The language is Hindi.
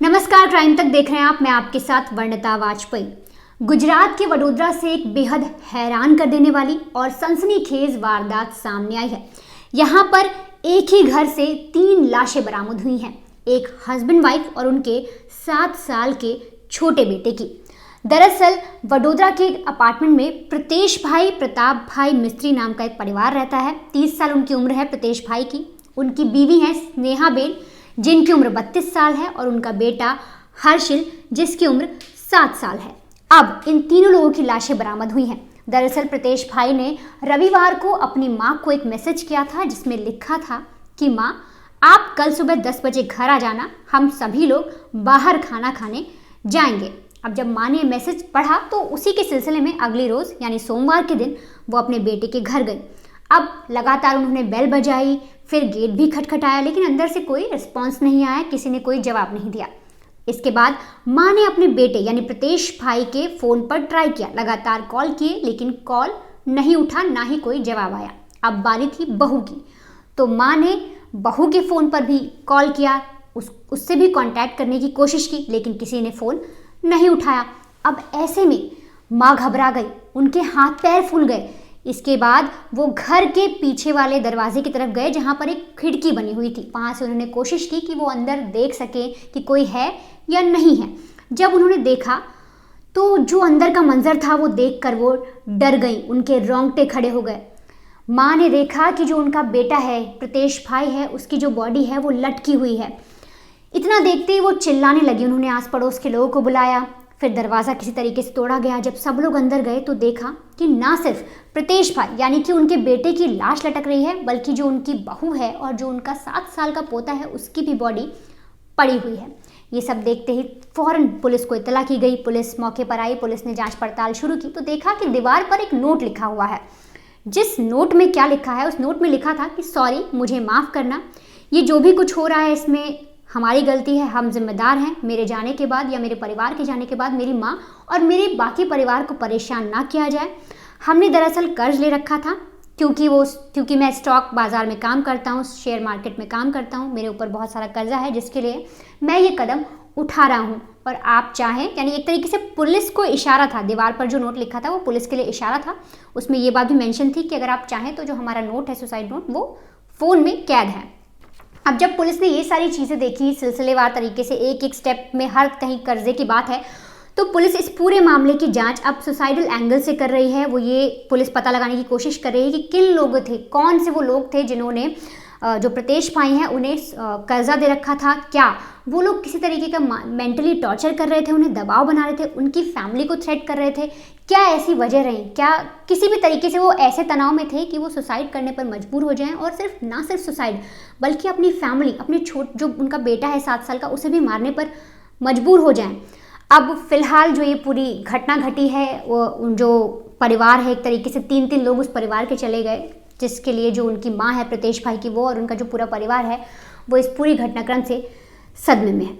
नमस्कार, क्राइम तक देख रहे हैं आप। मैं आपके साथ वर्णता वाजपेयी। गुजरात के वडोदरा से एक बेहद हैरान कर देने वाली और सनसनीखेज वारदात सामने आई है। यहाँ पर एक ही घर से 3 लाशें बरामद हुई हैं, एक हस्बैंड वाइफ और उनके 7 साल के छोटे बेटे की। दरअसल वडोदरा के अपार्टमेंट में प्रतेश भाई प्रताप भाई मिस्त्री नाम का एक परिवार रहता है। 30 साल उनकी उम्र है प्रतेश भाई की। उनकी बीवी है स्नेहा बेन, जिनकी उम्र 32 साल है, और उनका बेटा हर्षिल, जिसकी उम्र 7 साल है। अब इन तीनों लोगों की लाशें बरामद हुई हैं। दरअसल प्रतेश भाई ने रविवार को अपनी मां को एक मैसेज किया था, जिसमें लिखा था कि मां, आप कल सुबह 10 बजे घर आ जाना, हम सभी लोग बाहर खाना खाने जाएंगे। अब जब मां ने मैसेज पढ़ा तो उसी के सिलसिले में अगली रोज़ यानी सोमवार के दिन वो अपने बेटे के घर गई। अब लगातार उन्होंने बेल बजाई, फिर गेट भी खटखटाया, लेकिन अंदर से कोई रिस्पॉन्स नहीं आया, किसी ने कोई जवाब नहीं दिया। इसके बाद मां ने अपने बेटे यानी प्रतेश भाई के फ़ोन पर ट्राई किया, लगातार कॉल किए, लेकिन कॉल नहीं उठा, ना ही कोई जवाब आया। अब बारी थी बहू की, तो मां ने बहू के फ़ोन पर भी कॉल किया, उससे भी कांटेक्ट करने की कोशिश की, लेकिन किसी ने फ़ोन नहीं उठाया। अब ऐसे में मां घबरा गई, उनके हाथ पैर फूल गए। इसके बाद वो घर के पीछे वाले दरवाजे की तरफ गए, जहाँ पर एक खिड़की बनी हुई थी। वहाँ से उन्होंने कोशिश की कि वो अंदर देख सके कि कोई है या नहीं है। जब उन्होंने देखा तो जो अंदर का मंजर था वो देखकर वो डर गई, उनके रोंगटे खड़े हो गए। माँ ने देखा कि जो उनका बेटा है, प्रतेश भाई है, उसकी जो बॉडी है वो लटकी हुई है। इतना देखते ही वो चिल्लाने लगी। उन्होंने आस पड़ोस के लोगों को बुलाया, फिर दरवाज़ा किसी तरीके से तोड़ा गया। जब सब लोग अंदर गए तो देखा कि ना सिर्फ प्रतेश भाई यानी कि उनके बेटे की लाश लटक रही है, बल्कि जो उनकी बहू है और जो उनका 7 साल का पोता है, उसकी भी बॉडी पड़ी हुई है। ये सब देखते ही फौरन पुलिस को इत्तला की गई। पुलिस मौके पर आई, पुलिस ने जांच पड़ताल शुरू की तो देखा कि दीवार पर एक नोट लिखा हुआ है। जिस नोट में क्या लिखा है, उस नोट में लिखा था कि सॉरी, मुझे माफ़ करना, ये जो भी कुछ हो रहा है इसमें हमारी गलती है, हम जिम्मेदार हैं। मेरे जाने के बाद या मेरे परिवार के जाने के बाद मेरी माँ और मेरे बाकी परिवार को परेशान ना किया जाए। हमने दरअसल कर्ज ले रखा था, क्योंकि मैं स्टॉक बाज़ार में काम करता हूँ, शेयर मार्केट में काम करता हूँ। मेरे ऊपर बहुत सारा कर्जा है, जिसके लिए मैं ये कदम उठा रहा हूँ। और आप चाहें, यानी एक तरीके से पुलिस को इशारा था। दीवार पर जो नोट लिखा था वो पुलिस के लिए इशारा था। उसमें ये बात भी मेंशन थी कि अगर आप चाहें तो जो हमारा नोट है, सुसाइड नोट, वो फ़ोन में कैद है। अब जब पुलिस ने ये सारी चीज़ें देखी, सिलसिलेवार तरीके से एक एक स्टेप में हर कहीं कर्जे की बात है, तो पुलिस इस पूरे मामले की जांच अब सुसाइडल एंगल से कर रही है। वो ये पुलिस पता लगाने की कोशिश कर रही है कि किन लोग थे, कौन से वो लोग थे जिन्होंने जो प्रतेश भाई हैं उन्हें कर्जा दे रखा था। क्या वो लोग किसी तरीके का मेंटली टॉर्चर कर रहे थे, उन्हें दबाव बना रहे थे, उनकी फैमिली को थ्रेट कर रहे थे, क्या ऐसी वजह रही, क्या किसी भी तरीके से वो ऐसे तनाव में थे कि वो सुसाइड करने पर मजबूर हो जाएं, और ना सिर्फ सुसाइड बल्कि अपनी फैमिली, अपने जो उनका बेटा है 7 साल का, उसे भी मारने पर मजबूर हो जाएं। अब फिलहाल जो ये पूरी घटना घटी है, वो जो परिवार है, एक तरीके से 3 लोग उस परिवार के चले गए, जिसके लिए जो उनकी माँ है प्रतेश भाई की, वो और उनका जो पूरा परिवार है वो इस पूरी घटनाक्रम से सदमे में है।